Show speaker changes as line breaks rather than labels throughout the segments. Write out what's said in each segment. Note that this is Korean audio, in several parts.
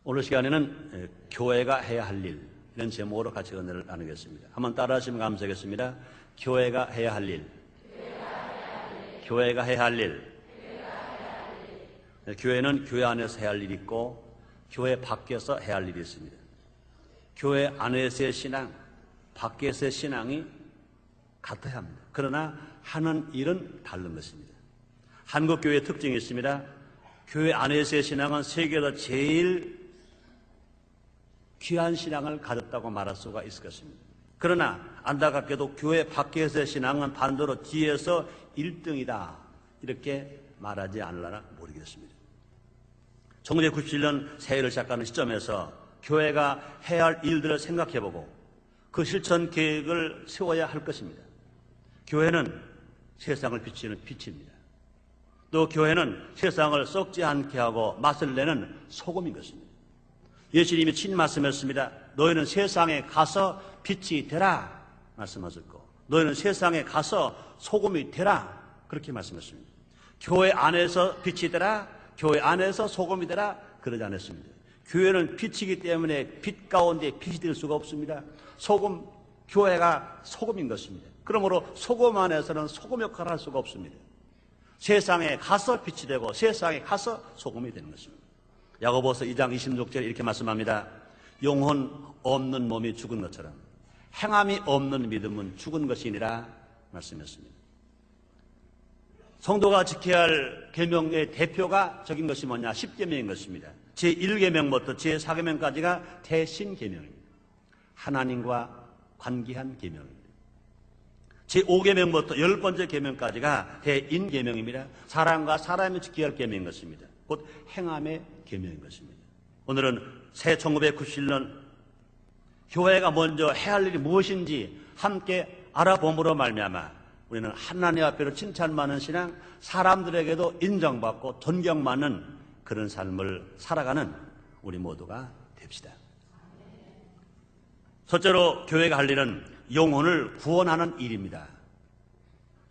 오늘 시간에는 교회가 해야 할 일, 이런 제목으로 같이 은혜를 나누겠습니다. 한번 따라하시면 감사하겠습니다. 교회가 해야 할 일. 교회가 해야 할 일. 교회는 교회 안에서 해야 할 일이 있고 교회 밖에서 해야 할 일이 있습니다. 교회 안에서의 신앙, 밖에서의 신앙이 같아야 합니다. 그러나 하는 일은 다른 것입니다. 한국 교회의 특징이 있습니다. 교회 안에서의 신앙은 세계에서 제일 귀한 신앙을 가졌다고 말할 수가 있을 것입니다. 그러나 안타깝게도 교회 밖에서의 신앙은 반대로 뒤에서 1등이다 이렇게 말하지 않으려나 모르겠습니다. 1997년 새해를 시작하는 시점에서 교회가 해야 할 일들을 생각해보고 그 실천 계획을 세워야 할 것입니다. 교회는 세상을 비치는 빛입니다. 또 교회는 세상을 썩지 않게 하고 맛을 내는 소금인 것입니다. 예수님이 친히 말씀하셨습니다. 너희는 세상에 가서 빛이 되라 말씀하셨고 너희는 세상에 가서 소금이 되라 그렇게 말씀하셨습니다. 교회 안에서 빛이 되라, 교회 안에서 소금이 되라 그러지 않았습니다. 교회는 빛이기 때문에 빛 가운데 빛이 될 수가 없습니다. 소금, 교회가 소금인 것입니다. 그러므로 소금 안에서는 소금 역할을 할 수가 없습니다. 세상에 가서 빛이 되고 세상에 가서 소금이 되는 것입니다. 야고보서 2장 26절에 이렇게 말씀합니다. 영혼 없는 몸이 죽은 것처럼 행함이 없는 믿음은 죽은 것이니라 말씀했습니다. 성도가 지켜야 할 계명의 대표가 적인 것이 뭐냐? 10계명인 것입니다. 제1계명부터 제4계명까지가 대신계명입니다. 하나님과 관계한 계명입니다. 제5계명부터 10번째 계명까지가 대인계명입니다. 사람과 사람이 지켜야 할 계명인 것입니다. 곧 행함의 계명인 것입니다. 오늘은 새 1997년 교회가 먼저 해야 할 일이 무엇인지 함께 알아봄으로 말미암아 우리는 하나님 앞에로 칭찬받는 신앙, 사람들에게도 인정받고 존경받는 그런 삶을 살아가는 우리 모두가 됩시다. 첫째로 교회가 할 일은 영혼을 구원하는 일입니다.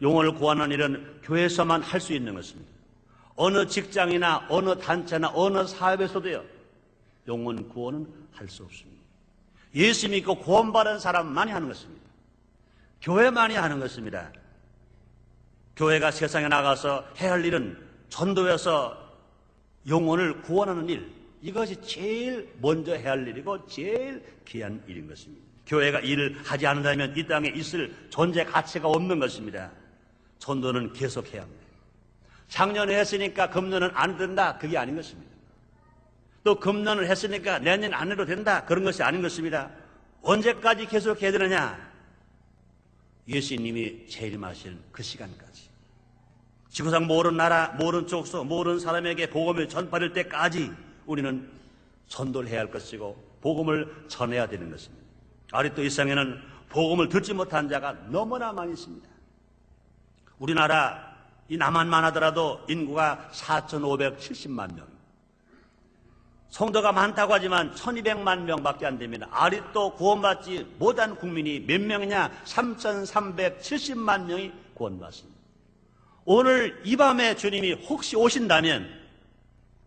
영혼을 구원하는 일은 교회에서만 할 수 있는 것입니다. 어느 직장이나 어느 단체나 어느 사업에서도요, 영혼 구원은 할 수 없습니다. 예수 믿고 구원받은 사람만이 하는 것입니다. 교회만이 하는 것입니다. 교회가 세상에 나가서 해야 할 일은 전도해서 영혼을 구원하는 일, 이것이 제일 먼저 해야 할 일이고 제일 귀한 일인 것입니다. 교회가 일을 하지 않는다면 이 땅에 있을 존재 가치가 없는 것입니다. 전도는 계속해야 합니다. 작년에 했으니까 금년은 안 된다, 그게 아닌 것입니다. 또 금년을 했으니까 내년 안 해도 된다, 그런 것이 아닌 것입니다. 언제까지 계속해야 되느냐? 예수님이 재림하실 그 시간까지. 지구상 모든 나라, 모든 족속, 모든 사람에게 복음을 전파할 때까지 우리는 전도를 해야 할 것이고 복음을 전해야 되는 것입니다. 아직도 이 세상에는 복음을 듣지 못한 자가 너무나 많이 있습니다. 우리나라 이 남한만 하더라도 인구가 4,570만 명. 성도가 많다고 하지만 1,200만 명밖에 안 됩니다. 아직도 구원받지 못한 국민이 몇 명이냐? 3,370만 명이 구원받습니다. 오늘 이 밤에 주님이 혹시 오신다면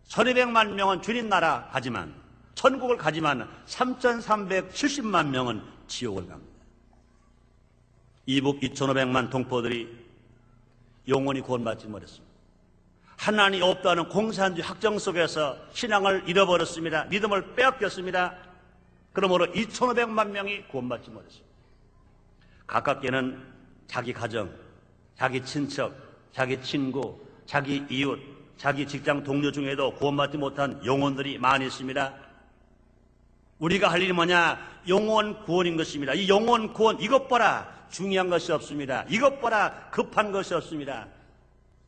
1,200만 명은 주님 나라 가지만 천국을 가지만 3,370만 명은 지옥을 갑니다. 이북 2,500만 동포들이 영원히 구원받지 못했습니다. 하나님이 없다는 공산주의 확정 속에서 신앙을 잃어버렸습니다. 믿음을 빼앗겼습니다. 그러므로 2,500만 명이 구원받지 못했습니다. 가깝게는 자기 가정, 자기 친척, 자기 친구, 자기 이웃, 자기 직장 동료 중에도 구원받지 못한 영혼들이 많이 있습니다. 우리가 할 일이 뭐냐? 영혼 구원인 것입니다. 이 영혼 구원, 이것 봐라, 중요한 것이 없습니다. 이것 봐라, 급한 것이 없습니다.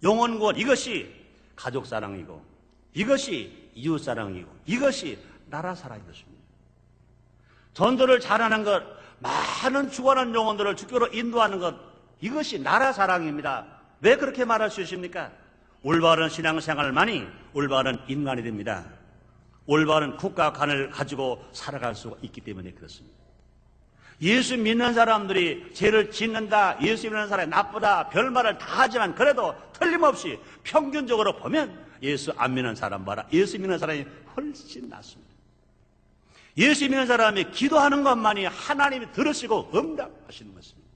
영혼 구원, 이것이 가족 사랑이고 이것이 이웃 사랑이고 이것이 나라 사랑인 것입니다. 전도를 잘하는 것, 많은 죽어가는 영혼들을 주교로 인도하는 것, 이것이 나라 사랑입니다. 왜 그렇게 말할 수 있습니까? 올바른 신앙생활만이 올바른 인간이 됩니다. 올바른 국가 관을 가지고 살아갈 수가 있기 때문에 그렇습니다. 예수 믿는 사람들이 죄를 짓는다, 예수 믿는 사람이 나쁘다, 별말을 다 하지만 그래도 틀림없이 평균적으로 보면 예수 안 믿는 사람 봐라, 예수 믿는 사람이 훨씬 낫습니다. 예수 믿는 사람이 기도하는 것만이 하나님이 들으시고 응답하시는 것입니다.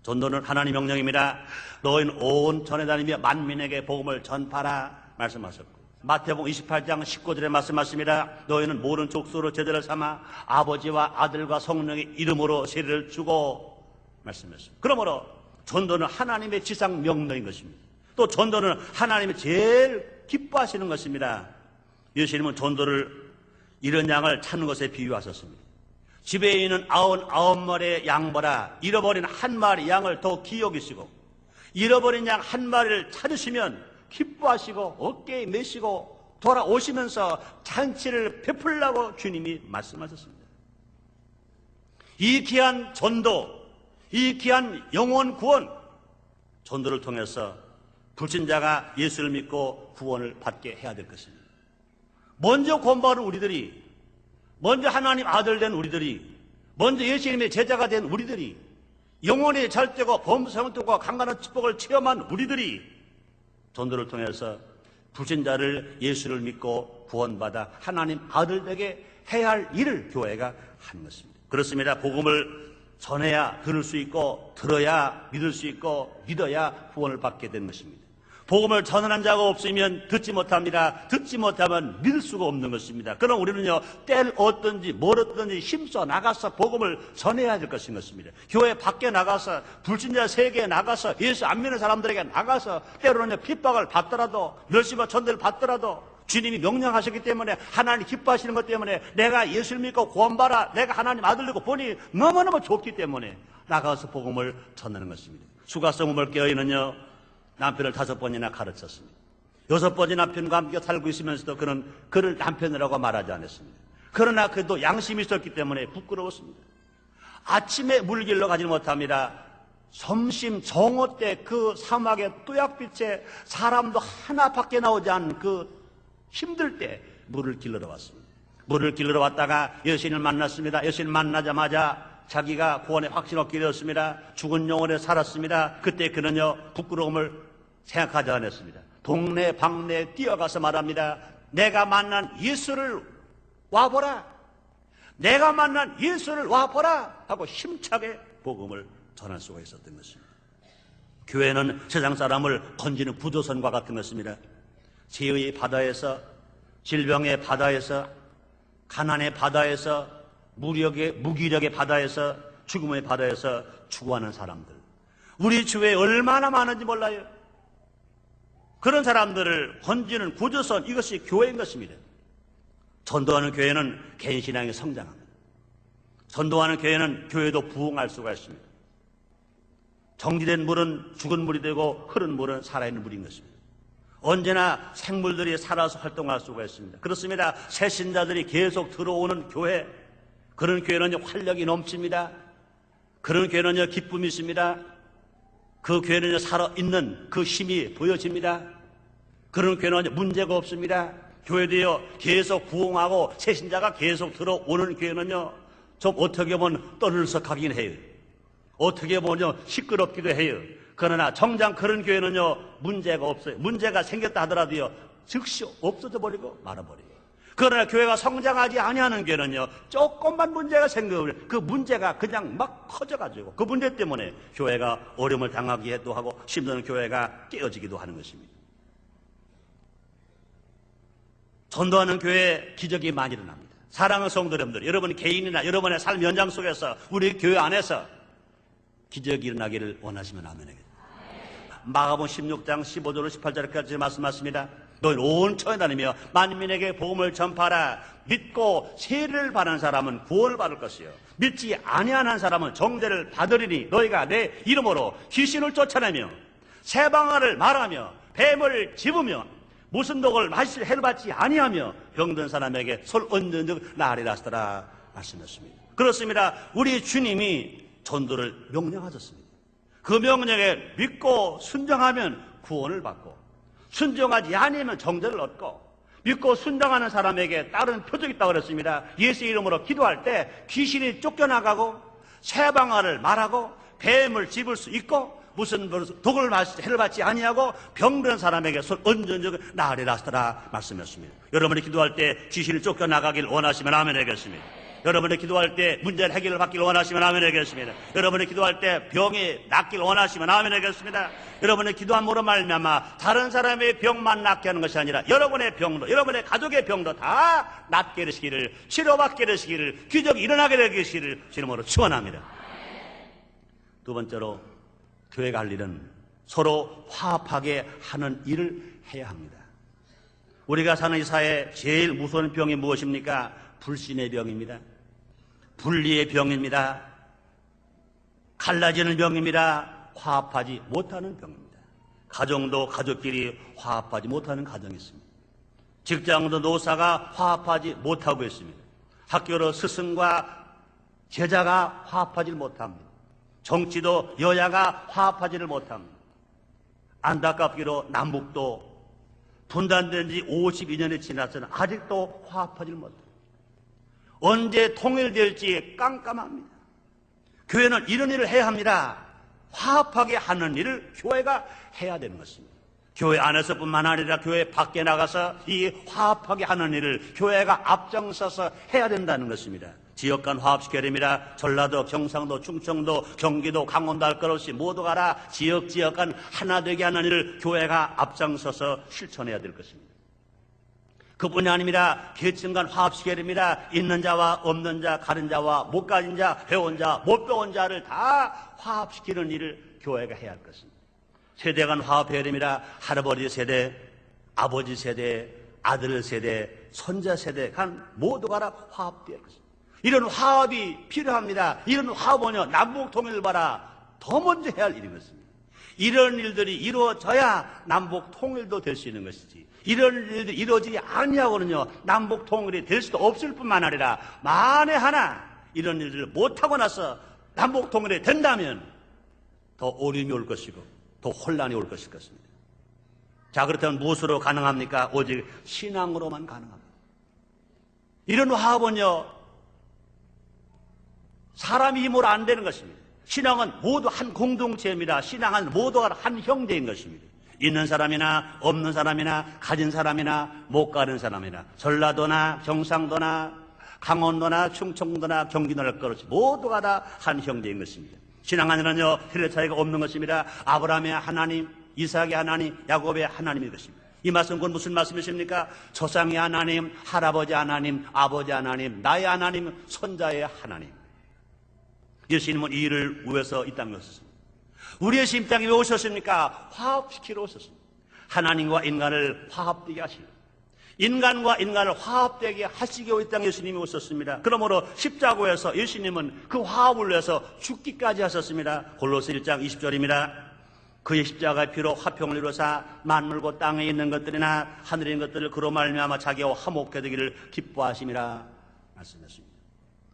전도는 하나님 명령입니다. 너희는 온 전에 다니며 만민에게 복음을 전파라 말씀하셨고, 마태복음 28장 19절에 말씀하십니다. 너희는 모든 족속으로 제자를 삼아 아버지와 아들과 성령의 이름으로 세례를 주고 말씀했습니다. 그러므로 전도는 하나님의 지상 명령인 것입니다. 또 전도는 하나님이 제일 기뻐하시는 것입니다. 예수님은 전도를 이런 양을 찾는 것에 비유하셨습니다. 집에 있는 99마리의 양보다 잃어버린 한 마리 양을 더 기여기시고, 잃어버린 양 한 마리를 찾으시면 기뻐하시고 어깨에 메시고 돌아오시면서 잔치를 베풀라고 주님이 말씀하셨습니다. 이 귀한 전도, 이 귀한 영혼 구원, 전도를 통해서 불신자가 예수를 믿고 구원을 받게 해야 될 것입니다. 먼저 구원받은 우리들이, 먼저 하나님 아들 된 우리들이, 먼저 예수님의 제자가 된 우리들이, 영혼의 절대고 범성통과 강간한 축복을 체험한 우리들이 전도를 통해서 불신자를 예수를 믿고 구원받아 하나님 아들 되게 해야 할 일을 교회가 하는 것입니다. 그렇습니다. 복음을 전해야 들을 수 있고, 들어야 믿을 수 있고, 믿어야 구원을 받게 되는 것입니다. 복음을 전하는 자가 없으면 듣지 못합니다. 듣지 못하면 믿을 수가 없는 것입니다. 그럼 우리는요, 때를 얻든지 뭘 얻든지 힘써 나가서 복음을 전해야 될 것인 것입니다. 교회 밖에 나가서, 불신자 세계에 나가서, 예수 안 믿는 사람들에게 나가서, 때로는 핍박을 받더라도, 멸시와 천대를 받더라도 주님이 명령하셨기 때문에, 하나님 기뻐하시는 것 때문에, 내가 예수를 믿고 구원받아, 내가 하나님 아들 되고 보니 너무너무 좋기 때문에 나가서 복음을 전하는 것입니다. 수가성음을 깨어있는요, 남편을 5번이나 가르쳤습니다. 6번째 남편과 함께 살고 있으면서도 그를 남편이라고 말하지 않았습니다. 그러나 그래도 양심이 있었기 때문에 부끄러웠습니다. 아침에 물길로 가지 못합니다. 점심 정오 때 그 사막의 또약빛에 사람도 하나밖에 나오지 않은 그 힘들 때 물을 길러러 왔습니다. 물을 길러러 왔다가 예수님을 만났습니다. 예수님을 만나자마자 자기가 구원의 확신 얻게 되었습니다. 죽은 영혼에 살았습니다. 그때 그는요, 부끄러움을 생각하지 않았습니다. 동네 방네에 뛰어가서 말합니다. 내가 만난 예수를 와보라. 내가 만난 예수를 와보라 하고 힘차게 복음을 전할 수가 있었던 것입니다. 교회는 세상 사람을 건지는 부도선과 같은 것입니다. 죄의 바다에서, 질병의 바다에서, 가난의 바다에서, 무기력의 바다에서, 죽음의 바다에서 추구하는 사람들, 우리 주위에 얼마나 많은지 몰라요. 그런 사람들을 건지는 구조선, 이것이 교회인 것입니다. 전도하는 교회는 개인 신앙이 성장합니다. 전도하는 교회는 교회도 부흥할 수가 있습니다. 정지된 물은 죽은 물이 되고 흐른 물은 살아있는 물인 것입니다. 언제나 생물들이 살아서 활동할 수가 있습니다. 그렇습니다. 새 신자들이 계속 들어오는 교회, 그런 교회는 활력이 넘칩니다. 그런 교회는 기쁨이 있습니다. 그 교회는 살아있는 그 힘이 보여집니다. 그런 교회는 문제가 없습니다. 교회도요, 계속 부흥하고 새 신자가 계속 들어오는 교회는요, 좀 어떻게 보면 떠들썩하긴 해요. 어떻게 보면 시끄럽기도 해요. 그러나 정작 그런 교회는요, 문제가 없어요. 문제가 생겼다 하더라도요, 즉시 없어져 버리고 말아버려요. 그러나 교회가 성장하지 아니하는 교회는요, 조금만 문제가 생기면 그 문제가 그냥 막 커져가지고 그 문제 때문에 교회가 어려움을 당하기도 하고 심지어는 교회가 깨어지기도 하는 것입니다. 전도하는 교회에 기적이 많이 일어납니다. 사랑하는 성도 여러분들, 여러분 개인이나 여러분의 삶 연장 속에서 우리 교회 안에서 기적이 일어나기를 원하시면 아멘이겠습니다. 마가복음 16장 15절 18절까지 말씀하십니다. 너희는 온 천에 다니며 만민에게 복음을 전파하라. 믿고 세례를 받은 사람은 구원을 받을 것이요, 믿지 아니하는 사람은 정죄를 받으리니 너희가 내 이름으로 귀신을 쫓아내며 새방아를 말하며 뱀을 집으며 무슨 독을 마실 해를 받지 아니하며 병든 사람에게 손 얹는 즉 나으리라 하시더라 말씀하셨습니다. 그렇습니다. 우리 주님이 전도를 명령하셨습니다. 그 명령에 믿고 순종하면 구원을 받고, 순종하지 아니하면 정죄를 얻고, 믿고 순종하는 사람에게 다른 표적이 있다고 그랬습니다. 예수 이름으로 기도할 때 귀신이 쫓겨나가고 새방아를 말하고 뱀을 집을 수 있고 무슨 해를 받지 아니하고 병든 사람에게 손 얹은 나아리라 하시더라 말씀했습니다. 여러분이 기도할 때 귀신을 쫓겨나가길 원하시면 아멘 하겠습니다. 여러분이 기도할 때 문제를 해결을 받길 원하시면 아멘 하겠습니다. 여러분이 기도할 때 병이 낫길 원하시면 아멘 하겠습니다. 여러분의 기도함으로 말미암아 다른 사람의 병만 낫게 하는 것이 아니라 여러분의 병도, 여러분의 가족의 병도 다 낫게 되시기를, 치료받게 되시기를, 기적이 일어나게 되시기를 주님으로 축원합니다. 두 번째로 교회가 할 일은 서로 화합하게 하는 일을 해야 합니다. 우리가 사는 이 사회에 제일 무서운 병이 무엇입니까? 불신의 병입니다. 분리의 병입니다. 갈라지는 병입니다. 화합하지 못하는 병입니다. 가정도 가족끼리 화합하지 못하는 가정이 있습니다. 직장도 노사가 화합하지 못하고 있습니다. 학교로 스승과 제자가 화합하지 못합니다. 정치도 여야가 화합하지를 못합니다. 안타깝기로 남북도 분단된 지 52년이 지났으나 아직도 화합하지 못합니다. 언제 통일될지 깜깜합니다. 교회는 이런 일을 해야 합니다. 화합하게 하는 일을 교회가 해야 되는 것입니다. 교회 안에서뿐만 아니라 교회 밖에 나가서 이 화합하게 하는 일을 교회가 앞장서서 해야 된다는 것입니다. 지역 간 화합시켜야 됩니다. 전라도, 경상도, 충청도, 경기도, 강원도 할 것 없이 모두 가라 지역 간 하나 되게 하는 일을 교회가 앞장서서 실천해야 될 것입니다. 그뿐이 아닙니다. 계층 간 화합시켜야 됩니다. 있는 자와 없는 자, 가진 자와 못 가진 자, 배운 자, 못 배운 자를 다 화합시키는 일을 교회가 해야 할 것입니다. 세대 간 화합해야 됩니다. 할아버지 세대, 아버지 세대, 아들 세대, 손자 세대 간 모두가 다 화합되어야 할 것입니다. 이런 화합이 필요합니다. 이런 화합은요, 남북 통일을 봐라 더 먼저 해야 할 일인 것입니다. 이런 일들이 이루어져야 남북 통일도 될 수 있는 것이지, 이런 일들이 이루어지지 아니하고는요 남북 통일이 될 수도 없을 뿐만 아니라 만에 하나 이런 일들을 못하고 나서 남북 통일이 된다면 더 어려움이 올 것이고 더 혼란이 올 것일 것입니다. 자, 그렇다면 무엇으로 가능합니까? 오직 신앙으로만 가능합니다. 이런 화합은요 사람이 힘으로 안 되는 것입니다. 신앙은 모두 한 공동체입니다. 신앙은 모두가 한 형제인 것입니다. 있는 사람이나 없는 사람이나 가진 사람이나 못 가는 사람이나 전라도나 경상도나 강원도나 충청도나 경기도나 할 것 없이 모두가 다 한 형제인 것입니다. 신앙 안에는요 혈의 차이가 없는 것입니다. 아브라함의 하나님, 이삭의 하나님, 야곱의 하나님인 것입니다. 이 말씀은 그건 무슨 말씀이십니까? 조상의 하나님, 할아버지 하나님, 아버지 하나님, 나의 하나님, 손자의 하나님. 예수님은 이 일을 위해서 이 땅에 오셨습니다. 우리의 심 땅에 왜 오셨습니까? 화합시키러 오셨습니다. 하나님과 인간을 화합되게 하시고 인간과 인간을 화합되게 하시기 위해 이 땅에 예수님이 오셨습니다. 그러므로 십자가에서 예수님은 그 화합을 위해서 죽기까지 하셨습니다. 골로새 1장 20절입니다. 그의 십자가의 피로 화평을 이루사 만물과 땅에 있는 것들이나 하늘에 있는 것들을 그로 말미암아 자기와 화목하게 되기를 기뻐하심이라 말씀했습니다.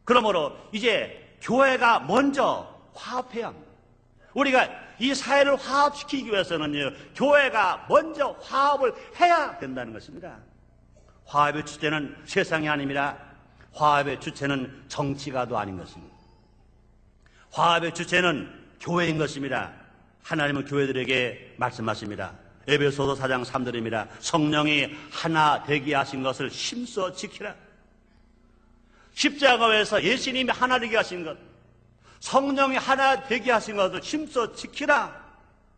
그러므로 이제 교회가 먼저 화합해야 합니다. 우리가 이 사회를 화합시키기 위해서는요 교회가 먼저 화합을 해야 된다는 것입니다. 화합의 주체는 세상이 아닙니다. 화합의 주체는 정치가도 아닌 것입니다. 화합의 주체는 교회인 것입니다. 하나님은 교회들에게 말씀하십니다. 에베소서 4장 3절입니다. 성령이 하나 되게 하신 것을 힘써 지키라. 십자가에서 예수님이 하나 되게 하신 것, 성령이 하나 되게 하신 것을 힘써 지키라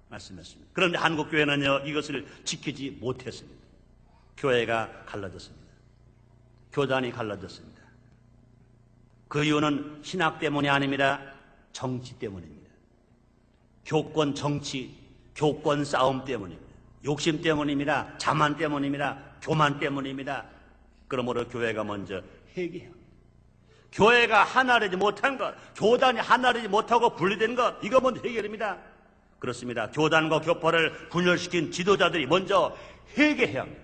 말씀했습니다. 그런데 한국교회는요 이것을 지키지 못했습니다. 교회가 갈라졌습니다. 교단이 갈라졌습니다. 그 이유는 신학 때문이 아닙니다. 정치 때문입니다. 교권 정치, 교권 싸움 때문입니다. 욕심 때문입니다. 자만 때문입니다. 교만 때문입니다. 그러므로 교회가 먼저 회개해야 합니다. 교회가 하나 되지 못한 것, 교단이 하나 되지 못하고 분리된 것, 이거 먼저 해결입니다. 그렇습니다. 교단과 교파를 분열시킨 지도자들이 먼저 회개해야 합니다.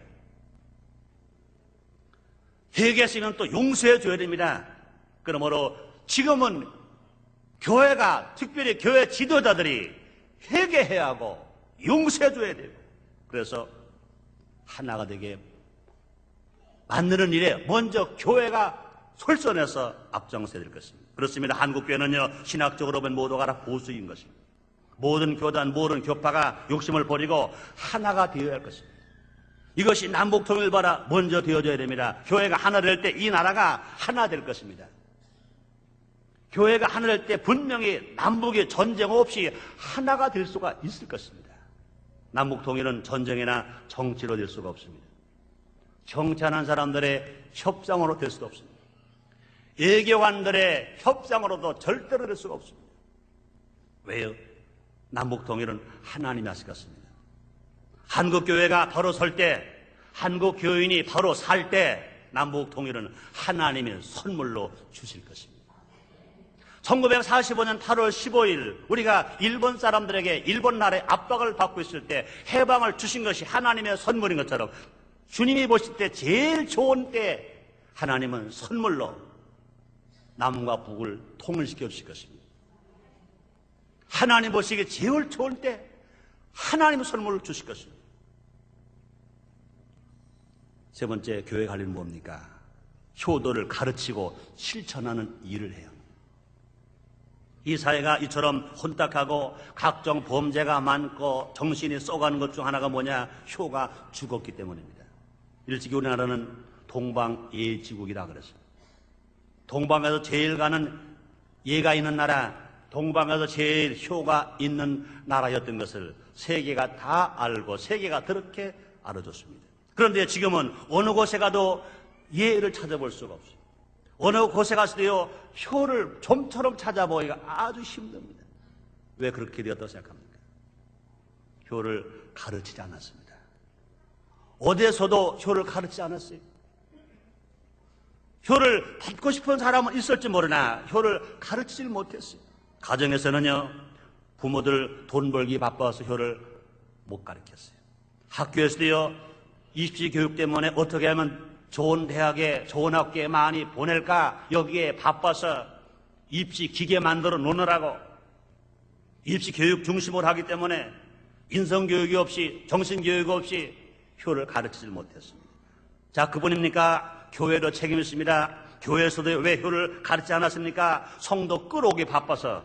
회개했으면 또 용서해줘야 됩니다. 그러므로 지금은 교회가, 특별히 교회 지도자들이 회개해야 하고 용서해줘야 돼요. 그래서 하나가 되게 만드는 일에 먼저 교회가 솔선해서 앞장서야 될 것입니다. 그렇습니다. 한국교회는요 신학적으로 보면 모두가 다 보수인 것입니다. 모든 교단, 모든 교파가 욕심을 버리고 하나가 되어야 할 것입니다. 이것이 남북통일바라 먼저 되어져야 됩니다. 교회가 하나 될 때 이 나라가 하나 될 것입니다. 교회가 하나 될 때 분명히 남북의 전쟁 없이 하나가 될 수가 있을 것입니다. 남북통일은 전쟁이나 정치로 될 수가 없습니다. 정치하는 사람들의 협상으로 될 수도 없습니다. 외교관들의 협상으로도 절대로 될 수가 없습니다. 왜요? 남북통일은 하나님이 하실 것입니다. 한국교회가 바로 설 때, 한국교인이 바로 살 때 남북통일은 하나님의 선물로 주실 것입니다. 1945년 8월 15일 우리가 일본 사람들에게 일본 나라의 압박을 받고 있을 때 해방을 주신 것이 하나님의 선물인 것처럼 주님이 보실 때 제일 좋은 때 하나님은 선물로 남과 북을 통일시켜 주실 것입니다. 하나님 보시기에 제일 좋은 때 하나님의 선물을 주실 것입니다. 세 번째, 교회 관리는 뭡니까? 효도를 가르치고 실천하는 일을 해요. 이 사회가 이처럼 혼탁하고 각종 범죄가 많고 정신이 썩어가는 것 중 하나가 뭐냐? 효가 죽었기 때문입니다. 일찍이 우리나라는 동방예지국이라 그랬어요. 동방에서 제일 가는 예가 있는 나라, 동방에서 제일 효가 있는 나라였던 것을 세계가 다 알고 세계가 그렇게 알아줬습니다. 그런데 지금은 어느 곳에 가도 예를 찾아볼 수가 없어요. 어느 곳에 가서도요, 효를 좀처럼 찾아보기가 아주 힘듭니다. 왜 그렇게 되었다고 생각합니까? 효를 가르치지 않았습니다. 어디에서도 효를 가르치지 않았어요. 효를 받고 싶은 사람은 있을지 모르나 효를 가르치질 못했어요. 가정에서는요, 부모들 돈 벌기 바빠서 효를 못 가르쳤어요. 학교에서도요, 입시 교육 때문에 어떻게 하면 좋은 대학에, 좋은 학교에 많이 보낼까? 여기에 바빠서 입시 기계 만들어 놓느라고 입시 교육 중심으로 하기 때문에 인성교육이 없이, 정신교육이 없이 효를 가르치질 못했습니다. 자, 그분입니까? 교회도 책임이 있습니다. 교회에서도 왜 효를 가르치지 않았습니까? 성도 끌어오기 바빠서,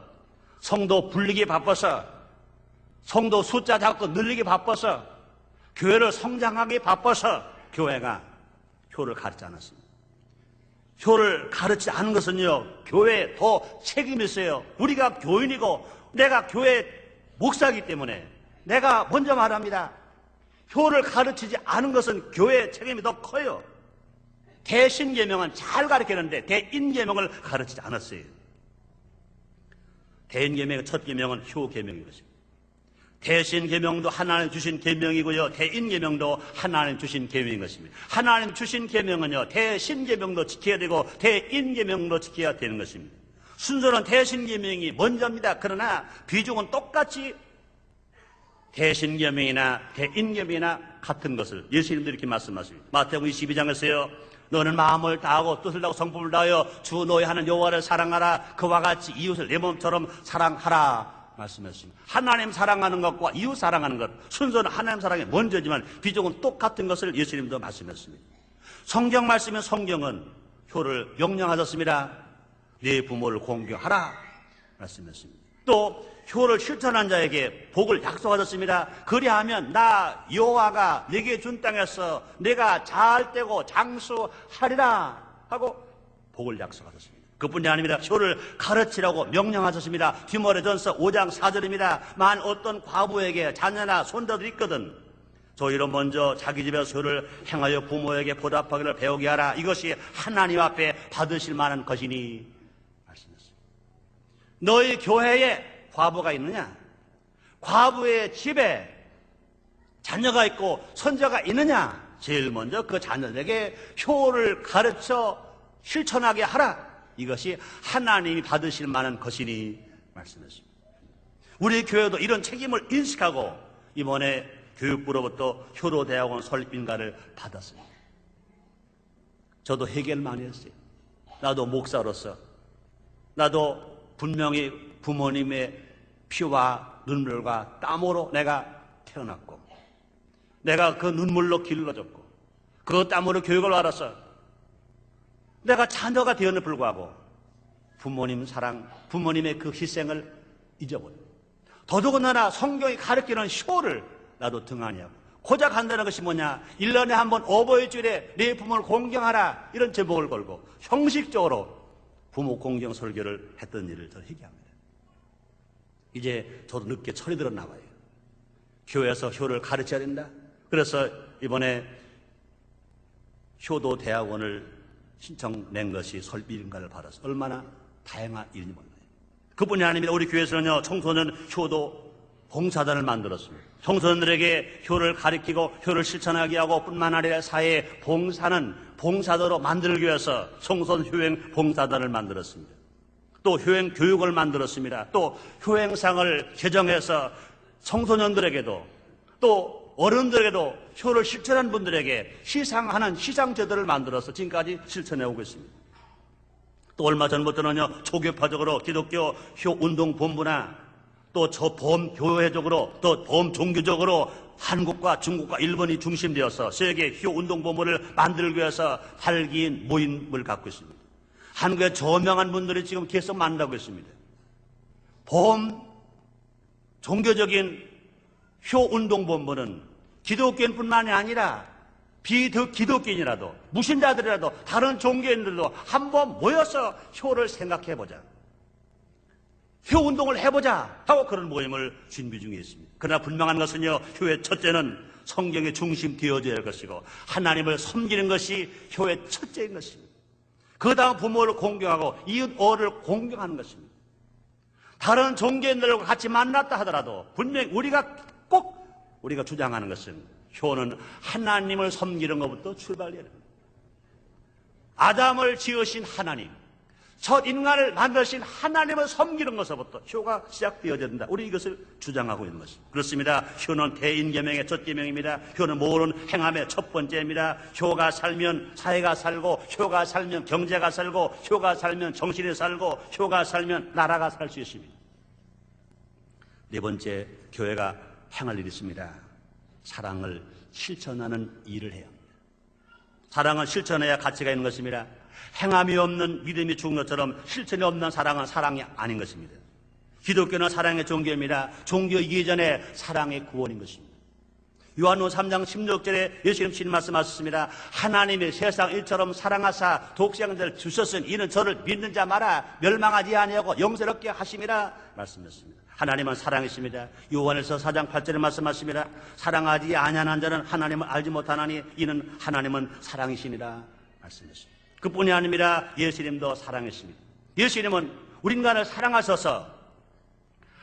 성도 불리기 바빠서, 성도 숫자 잡고 늘리기 바빠서, 교회를 성장하기 바빠서 교회가 효를 가르치지 않았습니다. 효를 가르치지 않은 것은요, 교회에 더 책임이 있어요. 우리가 교인이고 내가 교회 목사이기 때문에 내가 먼저 말합니다. 효를 가르치지 않은 것은 교회의 책임이 더 커요. 대신계명은 잘 가르치는데 대인계명을 가르치지 않았어요. 대인계명의 첫 계명은 효계명인 것입니다. 대신계명도 하나님 주신 계명이고요, 대인계명도 하나님 주신 계명인 것입니다. 하나님 주신 계명은요, 대신계명도 지켜야 되고 대인계명도 지켜야 되는 것입니다. 순서는 대신계명이 먼저입니다. 그러나 비중은 똑같이 대신계명이나 대인계명이나 같은 것을 예수님도 이렇게 말씀하십니다. 마태복음 22장에서요, 너는 마음을 다하고 뜻을 다하고 성품을 다하여 주 너의 하는 여호와를 사랑하라. 그와 같이 이웃을 내 몸처럼 사랑하라 말씀했습니다. 하나님 사랑하는 것과 이웃 사랑하는 것, 순서는 하나님 사랑이 먼저지만 비중은 똑같은 것을 예수님도 말씀했습니다. 성경 말씀의 성경은 효를 명령하셨습니다. 네 부모를 공경하라 말씀했습니다. 또 효를 실천한 자에게 복을 약속하셨습니다. 그리하면 나 여호와가 네게 준 땅에서 내가 잘 되고 장수하리라 하고 복을 약속하셨습니다. 그뿐이 아닙니다. 효를 가르치라고 명령하셨습니다. 디모데전서 5장 4절입니다. 만 어떤 과부에게 자녀나 손자들이 있거든 저희로 먼저 자기 집에서 효를 행하여 부모에게 보답하기를 배우게 하라. 이것이 하나님 앞에 받으실 만한 것이니 말씀했습니다. 너희 교회에 과부가 있느냐? 과부의 집에 자녀가 있고 손자가 있느냐? 제일 먼저 그 자녀에게 효를 가르쳐 실천하게 하라. 이것이 하나님이 받으실 만한 것이니 말씀했습니다. 우리 교회도 이런 책임을 인식하고 이번에 교육부로부터 효로대학원 설립인가를 받았습니다. 저도 해결 많이 했어요. 나도 목사로서 나도 분명히 부모님의 피와 눈물과 땀으로 내가 태어났고 내가 그 눈물로 길러졌고 그 땀으로 교육을 받아서 내가 자녀가 되었는데 불구하고 부모님 사랑, 부모님의 그 희생을 잊어버려. 더더군다나 성경이 가르치는 효를 나도 등한히 하고 고작 한다는 것이 뭐냐? 1년에 한 번 어버이주일에 내 부모를 공경하라 이런 제목을 걸고 형식적으로 부모 공경 설교를 했던 일을 저는 회개합니다. 이제 저도 늦게 철이 들었나 봐요. 교회에서 효를 가르쳐야 된다. 그래서 이번에 효도 대학원을 신청 낸 것이 설비인가를 받아서 얼마나 다양한 일인지 몰라요. 그뿐이 아닙니다. 우리 교회에서는요, 청소년 효도 봉사단을 만들었습니다. 청소년들에게 효를 가르치고 효를 실천하게 하고 뿐만 아니라 사회에 봉사는 봉사도로 만들기 위해서 청소년 효행 봉사단을 만들었습니다. 또 효행 교육을 만들었습니다. 또 효행상을 개정해서 청소년들에게도 또 어른들에게도 효를 실천한 분들에게 시상하는 시상제도를 만들어서 지금까지 실천해오고 있습니다. 또 얼마 전부터는요, 초교파적으로 기독교 효운동본부나 또 저 범교회적으로 또 범종교적으로 한국과 중국과 일본이 중심되어서 세계 효운동본부를 만들기 위해서 활기인 모임을 갖고 있습니다. 한국의 저명한 분들이 지금 계속 만나고 있습니다. 범종교적인 효운동본부는 기독교인뿐만이 아니라 비기독교인이라도 무신자들이라도 다른 종교인들도 한번 모여서 효를 생각해보자, 효운동을 해보자 하고 그런 모임을 준비 중에 있습니다. 그러나 분명한 것은요, 효의 첫째는 성경의 중심 되어져야 할 것이고 하나님을 섬기는 것이 효의 첫째인 것입니다. 그 다음 부모를 공경하고 이웃 어를 공경하는 것입니다. 다른 종교인들과 같이 만났다 하더라도 분명히 우리가 주장하는 것은 효는 하나님을 섬기는 것부터 출발해야 됩니다. 아담을 지으신 하나님, 첫 인간을 만드신 하나님을 섬기는 것부터 효가 시작되어야 된다. 우리 이것을 주장하고 있는 것입니다. 그렇습니다. 효는 대인계명의 첫 계명입니다. 효는 모든 행함의 첫 번째입니다. 효가 살면 사회가 살고, 효가 살면 경제가 살고, 효가 살면 정신이 살고, 효가 살면 나라가 살 수 있습니다. 네 번째, 교회가 행할 일이 있습니다. 사랑을 실천하는 일을 해야 합니다. 사랑은 실천해야 가치가 있는 것입니다. 행함이 없는 믿음이 죽은 것처럼 실천이 없는 사랑은 사랑이 아닌 것입니다. 기독교는 사랑의 종교입니다. 종교 이전에 사랑의 구원인 것입니다. 요한복음 3장 16절에 예수님 말씀하셨습니다. 하나님이 세상 일처럼 사랑하사 독생자를 주셨으니 이는 저를 믿는 자마다 멸망하지 아니하고 영생을 얻게 하심이라 말씀하셨습니다. 하나님은 사랑이십니다. 요한일서 4장 8절에 말씀하십니다. 사랑하지 아니하는 자는 하나님을 알지 못하나니 이는 하나님은 사랑이시니라 말씀하십니다. 그뿐이 아닙니다. 예수님도 사랑이십니다. 예수님은 우리 인간을 사랑하셔서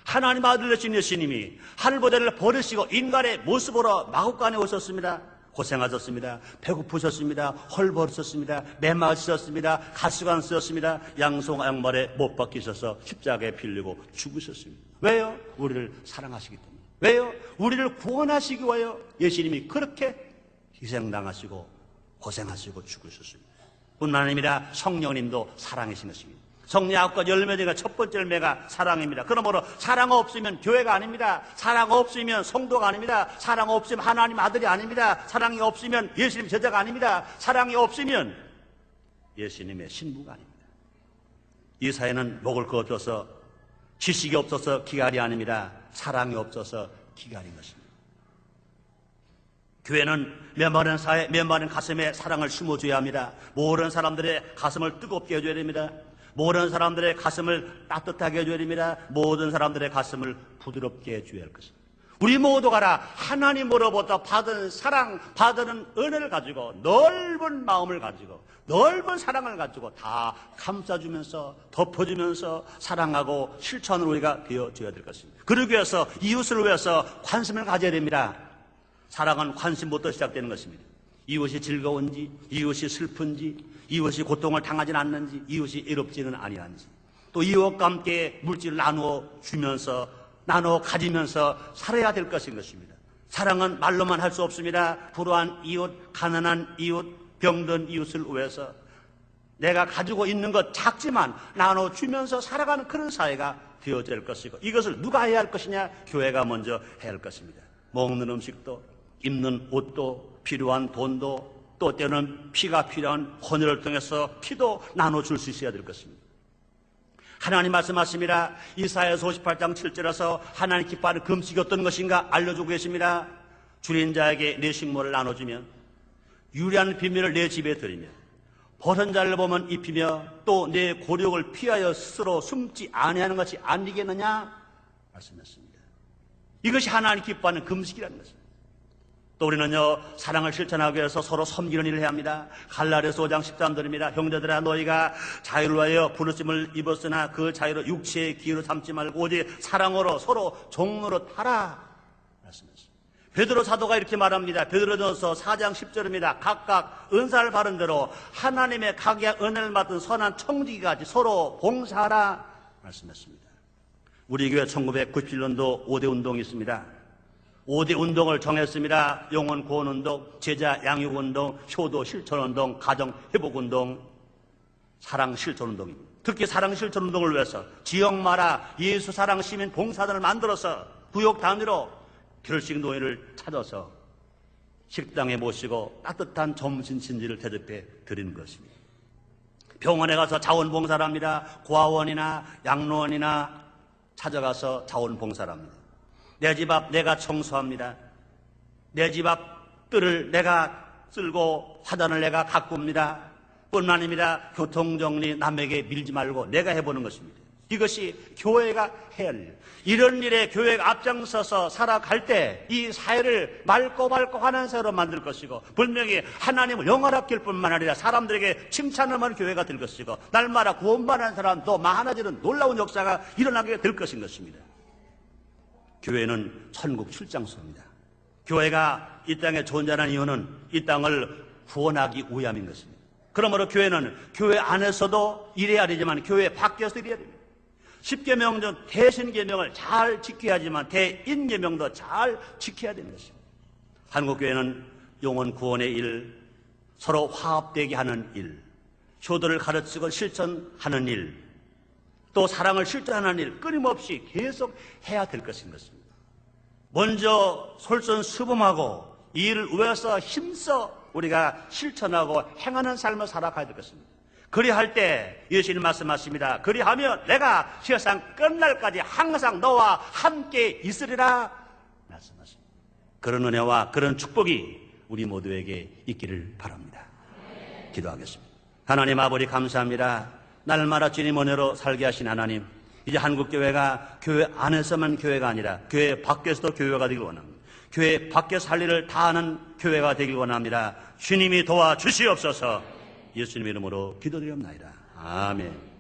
하나님 아들 되신 예수님이 하늘보다를 버리시고 인간의 모습으로 마국간에 오셨습니다. 고생하셨습니다. 배고프셨습니다. 헐벗으셨습니다. 매마셨습니다. 가시관 쓰셨습니다. 양손 양발에 못 박히셔서 십자가에 빌리고 죽으셨습니다. 왜요? 우리를 사랑하시기 때문에. 왜요? 우리를 구원하시기 위하여 예수님이 그렇게 희생당하시고 고생하시고 죽으셨습니다. 뿐만 아니라 성령님도 사랑이신 것입니다. 성령 9가지 열매 중에 첫 번째 열매가 사랑입니다. 그러므로 사랑 없으면 교회가 아닙니다. 사랑 없으면 성도가 아닙니다. 사랑 없으면 하나님 아들이 아닙니다. 사랑이 없으면 예수님 제자가 아닙니다. 사랑이 없으면 예수님의 신부가 아닙니다. 이 사회는 먹을 거 없어서, 지식이 없어서 기갈이 아닙니다. 사랑이 없어서 기갈인 것입니다. 교회는 메마른 사회, 메마른 가슴에 사랑을 심어줘야 합니다. 모든 사람들의 가슴을 뜨겁게 해줘야 됩니다. 모든 사람들의 가슴을 따뜻하게 해줘야 됩니다. 모든 사람들의 가슴을 부드럽게 해줘야 할 것입니다. 우리 모두가 하나님으로부터 받은 사랑, 받은 은혜를 가지고 넓은 마음을 가지고 넓은 사랑을 가지고 다 감싸주면서 덮어주면서 사랑하고 실천으로 우리가 되어줘야 될 것입니다. 그러기 위해서 이웃을 위해서 관심을 가져야 됩니다. 사랑은 관심부터 시작되는 것입니다. 이웃이 즐거운지, 이웃이 슬픈지, 이웃이 고통을 당하지는 않는지, 이웃이 외롭지는 아니한지, 또 이웃과 함께 물질을 나누어 주면서 나누어 가지면서 살아야 될 것인 것입니다. 사랑은 말로만 할 수 없습니다. 불우한 이웃, 가난한 이웃, 병든 이웃을 위해서 내가 가지고 있는 것 작지만 나눠 주면서 살아가는 그런 사회가 되어야 할 것이고, 이것을 누가 해야 할 것이냐? 교회가 먼저 해야 할 것입니다. 먹는 음식도, 입는 옷도, 필요한 돈도, 또 때는 피가 필요한 헌혈을 통해서 피도 나눠줄 수 있어야 될 것입니다. 하나님 말씀하십니다. 이사야서 58장 7절에서 하나님 기뻐하는 금식이 어떤 것인가 알려주고 계십니다. 줄인 자에게 내 식물을 나눠주면 유리한 비밀을 내 집에 들이며 벗은 자를 보면 입히며 또 내 곤욕을 피하여 스스로 숨지 아니하는 것이 아니겠느냐 말씀했습니다. 이것이 하나님 기뻐하는 금식이라는 것입니다. 또 우리는요, 사랑을 실천하기 위해서 서로 섬기는 일을 해야 합니다. 갈라디아서 5장 13절입니다. 형제들아, 너희가 자유를 위하여 부르심을 입었으나 그 자유를 육체의 기회로 삼지 말고 오직 사랑으로 서로 종로로 타라 말씀했습니다. 베드로 사도가 이렇게 말합니다. 베드로전서 4장 10절입니다. 각각 은사를 받은 대로 하나님의 각야 은혜를 받은 선한 청지기까지 서로 봉사하라 말씀했습니다. 우리 교회 1997년도 5대 운동이 있습니다. 5대 운동을 정했습니다. 영혼 구원 운동, 제자 양육 운동, 효도 실천 운동, 가정 회복 운동, 사랑 실천 운동입니다. 특히 사랑 실천 운동을 위해서 지역마다 예수 사랑 시민 봉사단을 만들어서 구역 단위로 결식 노예를 찾아서 식당에 모시고 따뜻한 점심 진지를 대접해 드리는 것입니다. 병원에 가서 자원봉사를 합니다. 고아원이나 양로원이나 찾아가서 자원봉사를 합니다. 내 집 앞 내가 청소합니다. 내 집 앞 뜰을 내가 쓸고 화단을 내가 가꿉니다. 뿐만 아니라 교통정리 남에게 밀지 말고 내가 해보는 것입니다. 이것이 교회가 해야 할 일. 이런 일에 교회가 앞장서서 살아갈 때 이 사회를 맑고 하는 사회로 만들 것이고, 분명히 하나님을 영원하게 할 뿐만 아니라 사람들에게 칭찬을 하는 교회가 될 것이고, 날마다 구원받는 사람도 많아지는 놀라운 역사가 일어나게 될 것인 것입니다. 교회는 천국 출장소입니다. 교회가 이 땅에 존재하는 이유는 이 땅을 구원하기 위함인 것입니다. 그러므로 교회는 교회 안에서도 일해야 되지만 교회 밖에서도 일해야 됩니다. 10계명 중 대신계명을 잘 지켜야 하지만 대인계명도 잘 지켜야 되는 것입니다. 한국교회는 영혼 구원의 일, 서로 화합되게 하는 일, 효도를 가르치고 실천하는 일, 또 사랑을 실천하는 일 끊임없이 계속 해야 될 것인 것입니다. 먼저 솔선수범하고 이 일을 위해서 힘써 우리가 실천하고 행하는 삶을 살아가야 될 것입니다. 그리할 때 예수님 말씀하십니다. 그리하면 내가 세상 끝날까지 항상 너와 함께 있으리라 말씀하십니다. 그런 은혜와 그런 축복이 우리 모두에게 있기를 바랍니다. 기도하겠습니다. 하나님 아버지 감사합니다. 날마다 주님 은혜로 살게 하신 하나님, 이제 한국교회가 교회 안에서만 교회가 아니라 교회 밖에서도 교회가 되길 원합니다. 교회 밖에서 할 일을 다 하는 교회가 되길 원합니다. 주님이 도와주시옵소서. 예수님의 이름으로 기도드리옵나이다. 아멘.